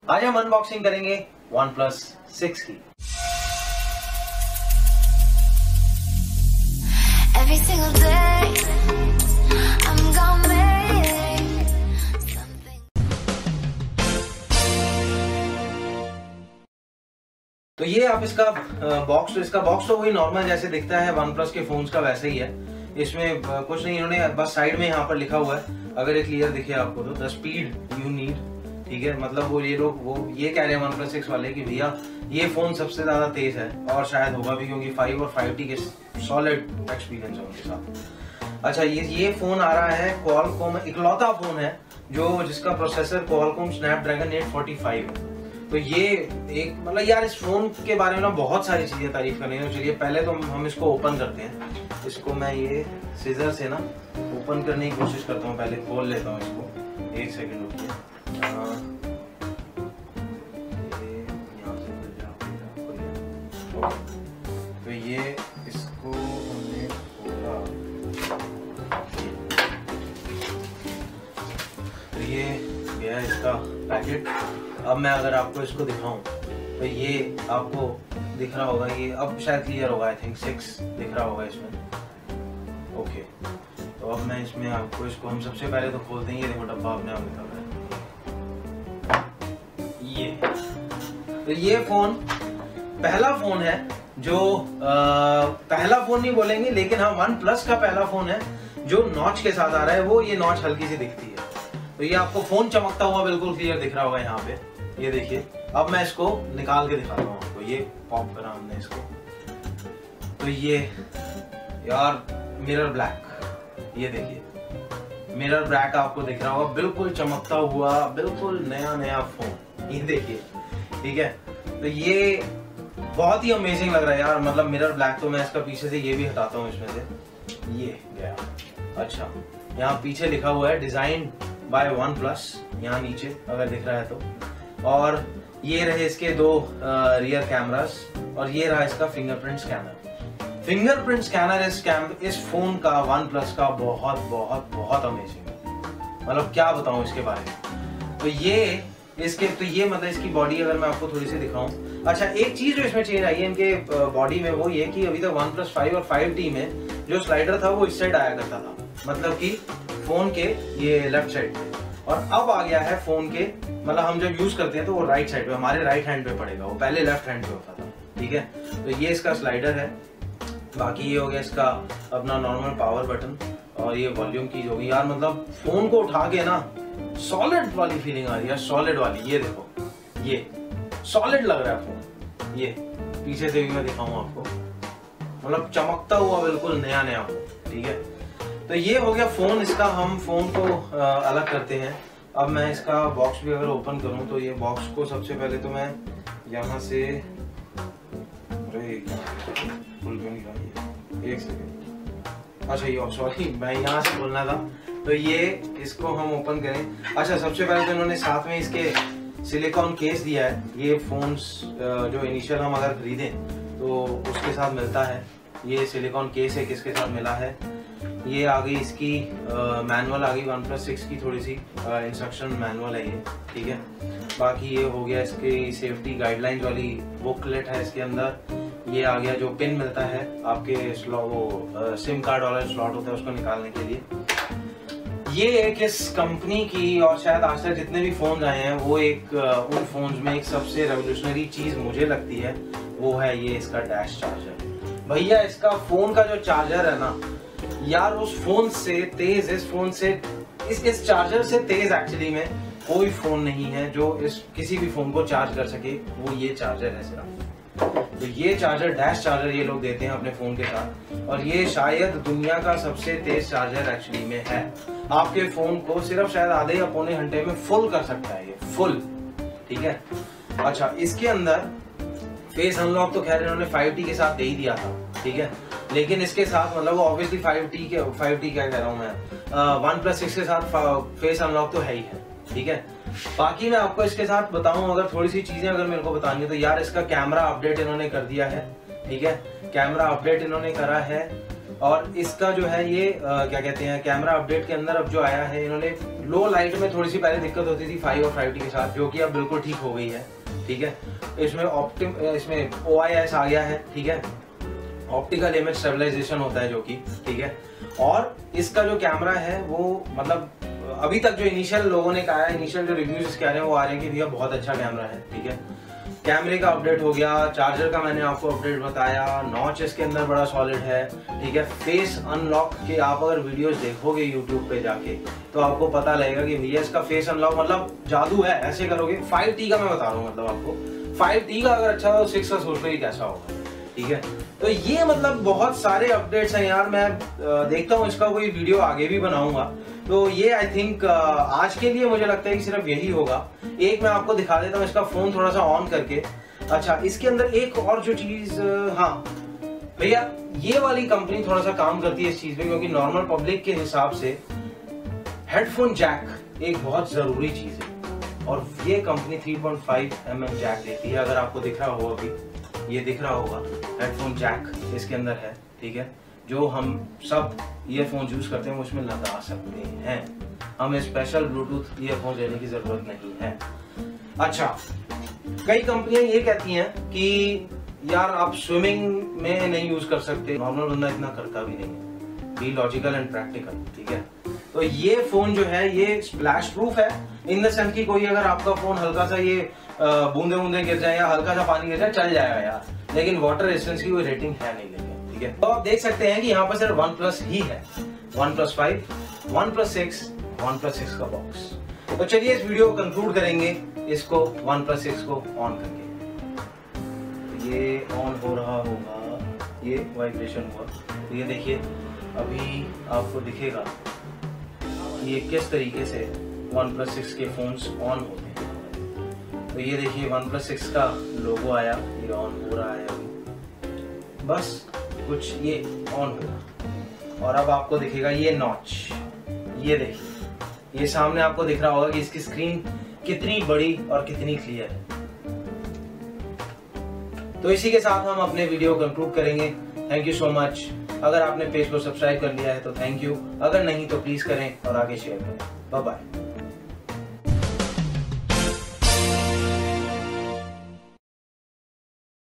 आज हम अनबॉक्सिंग करेंगे OnePlus 6 की। Every single day, I'm gonna make something. तो ये आप इसका बॉक्स तो वही नॉर्मल जैसे दिखता है OnePlus के फोन्स का वैसे ही है। इसमें कुछ नहीं, इन्होंने बस साइड में यहाँ पर लिखा हुआ है, अगर ये क्लियर दिखे आपको तो, द स्पीड यू नीड। ठीक है, मतलब वो ये लोग ये कह रहे हैं OnePlus 6 वाले कि भैया ये फोन सबसे ज्यादा तेज है, और शायद होगा भी क्योंकि 5 और 5T के सॉलिड एक्सपीरियंस है उनके साथ। अच्छा, ये फोन आ रहा है क्वालकॉम, इकलौता फोन है जिसका प्रोसेसर क्वालकॉम स्नैपड्रैगन 845 है। तो ये एक मतलब यार इस फोन के बारे में ना बहुत सारी चीजें तारीफ करनी है। चलिए पहले तो हम इसको ओपन करते हैं। इसको मैं ये सीजर से ना ओपन करने की कोशिश करता हूँ, पहले खोल लेता हूँ इसको। एक सेकंड रुकिए, तो ये इसको हमने खोला, तो ये गया इसका पैकेट। अब मैं अगर आपको इसको दिखाऊं तो ये आपको दिख रहा होगा, ये अब शायद क्लियर होगा, आई थिंक 6 दिख रहा होगा इसमें। ओके, तो अब मैं इसमें आपको इसको हम सबसे पहले तो खोलते हैं। ये देखो डब्बा अपने आप निकल रहा है। तो ये फोन पहला फोन है जो पहला फोन नहीं बोलेंगे, लेकिन हाँ OnePlus का पहला फोन है जो नॉच के साथ आ रहा है। वो ये नॉच हल्की सी दिखती है, तो ये आपको फोन चमकता हुआ बिल्कुल क्लियर दिख रहा होगा यहाँ पे। ये देखिए, अब मैं इसको निकाल के दिखाता हूँ आपको। ये पॉप करा हमने इसको, तो ये यार मिरर ब्लैक, ये देखिए मिरर ब्लैक आपको दिख रहा होगा, बिल्कुल चमकता हुआ, बिल्कुल नया फोन। ये देखिए, ठीक है, तो ये बहुत ही अमेजिंग लग रहा है यार। मतलब मिरर ब्लैक, तो मैं इसका पीछे से ये भी हटाता हूँ इसमें से, ये गया। अच्छा, यहाँ पीछे लिखा हुआ है डिजाइन बाय OnePlus, यहाँ नीचे अगर दिख रहा है तो। और ये रहे इसके 2 रियर कैमरास, और ये रहा इसका फिंगरप्रिंट स्कैनर। फिंगरप्रिंट स्कैनर इस फोन का OnePlus का बहुत अमेजिंग है। मतलब क्या बताऊं इसके बारे में। तो ये मतलब इसकी बॉडी अगर मैं आपको थोड़ी सी दिखाऊं। अच्छा, एक चीज जो इसमें चेंज आई है इनके बॉडी में, वो ये कि अभी तक OnePlus 5 और 5T में जो स्लाइडर था वो इस साइड आया करता था, मतलब कि फोन के ये लेफ्ट साइड पे, और अब आ गया है फोन के, मतलब हम जब यूज करते हैं तो वो राइट साइड पे, हमारे राइट हैंड पे पड़ेगा, वो पहले लेफ्ट हैंड पे होता था। ठीक है, तो ये इसका स्लाइडर है। बाकी ये हो गया इसका अपना नॉर्मल पावर बटन, और ये वॉल्यूम की होगी। यार मतलब फोन को उठा के ना सॉलिड वाली फीलिंग आ रही है, सॉलिड वाली। ये देखो, ये सॉलिड लग रहा है फोन। ये पीछे से भी मैं दिखाऊं आपको, मतलब चमकता हुआ बिल्कुल नया फोन। ठीक है, तो ये हो गया फोन इसका। हम फोन को अलग करते हैं। अब मैं इसका बॉक्स भी अगर ओपन करूं तो ये बॉक्स को सबसे पहले तो मैं यहाँ से, एक सेकेंड, अच्छा ये सॉरी मैं यहाँ से बोलना था, तो ये इसको हम ओपन करें। अच्छा, सबसे पहले तो इन्होंने साथ में इसके सिलिकॉन केस दिया है। ये फोन्स जो इनिशियल हम अगर खरीदें तो उसके साथ मिलता है। ये सिलिकॉन केस है, किसके साथ मिला है। ये आ गई इसकी मैनुअल आ गई OnePlus 6 की, थोड़ी सी इंस्ट्रक्शन मैनुअल है ये। ठीक है, बाकी ये हो गया इसकी सेफ्टी गाइडलाइंस वाली बुकलेट है इसके अंदर। ये आ गया जो पिन मिलता है आपके वो सिम कार्ड वाला स्लॉट होता है उसको निकालने के लिए। ये एक इस कंपनी की, और शायद आज तक जितने भी फोन आए हैं वो एक उन फोन्स में एक सबसे रेवोल्यूशनरी चीज मुझे लगती है, वो है ये इसका डैश चार्जर। भैया इसका फोन का जो चार्जर है ना यार, उस फोन से तेज, इस फोन से इस चार्जर से तेज एक्चुअली में कोई फोन नहीं है जो किसी भी फोन को चार्ज कर सके, वो ये चार्जर है सिर्फ। तो ये चार्जर, डैश चार्जर ये लोग देते हैं अपने फोन के साथ, और ये शायद दुनिया का सबसे तेज चार्जर एक्चुअली में है। आपके फोन को सिर्फ शायद आधे या पौने घंटे में फुल कर सकता है ये, फुल। ठीक है, अच्छा इसके अंदर फेस अनलॉक तो खैर इन्होंने 5T के साथ दे ही दिया था। ठीक है, लेकिन इसके साथ मतलब वो ऑब्वियसली 5T क्या कह रहा हूँ मैं, OnePlus 6 के साथ फेस अनलॉक तो है ही है। ठीक है, बाकी मैं आपको इसके साथ बताऊं अगर थोड़ी सी चीजें अगर मेरे को बतानी है तो यार इसका कैमरा अपडेट इन्होंने कर दिया है। ठीक है, कैमरा अपडेट इन्होंने करा है और इसका जो है ये क्या कहते हैं, कैमरा अपडेट के अंदर अब जो आया है, इन्होंने लो लाइट में थोड़ी सी पहले दिक्कत होती थी 5 और 5T के साथ, जो कि अब बिल्कुल ठीक हो गई है। ठीक है, इसमें इसमें OIS आ गया है। ठीक है, ऑप्टिकल इमेज स्टेबलाइजेशन होता है जो कि ठीक है। और इसका जो कैमरा है वो मतलब अभी तक जो इनिशियल लोगों ने कहा है, इनिशियल जो रिव्यूज इसके आ रहे हैं वो आ रहे हैं कि भैया बहुत अच्छा कैमरा है। ठीक है, कैमरे का अपडेट हो गया, चार्जर का मैंने आपको अपडेट बताया, नॉच इसके अंदर बड़ा सॉलिड है। ठीक है, फेस अनलॉक के आप अगर वीडियोस देखोगे यूट्यूब पे जाके तो आपको पता लगेगा कि भैया इसका फेस अनलॉक मतलब जादू है, ऐसे करोगे। 5T का मैं बता रहा हूँ, मतलब आपको 5T का अगर अच्छा हो 6 का सोच लो ये कैसा होगा। ठीक है, तो ये मतलब बहुत सारे अपडेट्स हैं यार। मैं देखता हूँ इसका कोई वीडियो आगे भी बनाऊंगा। तो ये आई थिंक आज के लिए मुझे लगता है कि सिर्फ यही होगा। एक मैं आपको दिखा देता हूँ इसका फोन थोड़ा सा ऑन करके। अच्छा, इसके अंदर एक और जो चीज, हाँ भैया ये वाली कंपनी थोड़ा सा काम करती है इस चीज पे, क्योंकि नॉर्मल पब्लिक के हिसाब से हेडफोन जैक एक बहुत जरूरी चीज है, और ये कंपनी 3.5mm जैक देती है। अगर आपको दिख रहा हो, अभी ये दिख रहा होगा, हेडफोन जैक इसके अंदर है। ठीक है, जो हम सब ईयरफोन यूज करते हैं वो उसमें लगा सकते हैं, हमें स्पेशल ब्लूटूथ ईयरफोन लेने की जरूरत नहीं है। अच्छा, कई कंपनियां ये कहती हैं कि यार आप स्विमिंग में नहीं यूज कर सकते, नॉर्मल बंदा इतना करता भी नहीं है। Be logical and practical. ठीक है, तो ये फोन जो है ये स्प्लैश प्रूफ है, इन द सेंस की कोई अगर आपका फोन हल्का सा ये बूंदे बूंदे गिर जाए या हल्का सा पानी गिर जाए चल जाएगा यार, लेकिन वाटर रेजिस्टेंस की कोई रेटिंग है नहीं लेकिन। ठीक है, तो आप देख सकते हैं कि यहाँ पर सिर्फ OnePlus ही है, OnePlus 5, OnePlus 6, OnePlus 6 का बॉक्स। तो चलिए इस वीडियो को कंक्लूड करेंगे इसको OnePlus 6 को ऑन करके। ये ऑन हो रहा होगा, ये वाइब्रेशन हुआ, तो ये देखिए अभी आपको दिखेगा ये किस तरीके से OnePlus 6 के फोन्स ऑन होते हैं। तो ये देखिए OnePlus 6 का लोगो आया, ये ऑन हो रहा है अभी, बस कुछ ये ऑन होगा और अब आपको दिखेगा ये नॉच। ये देखिए ये सामने आपको दिख रहा होगा कि इसकी स्क्रीन कितनी बड़ी और कितनी क्लियर है। तो इसी के साथ हम अपने वीडियो कंक्लूड करेंगे। Thank you so much. अगर आपने पेज को सब्सक्राइब कर लिया है तो थैंक यू, अगर नहीं तो प्लीज करें और आगे शेयर करें। Bye bye.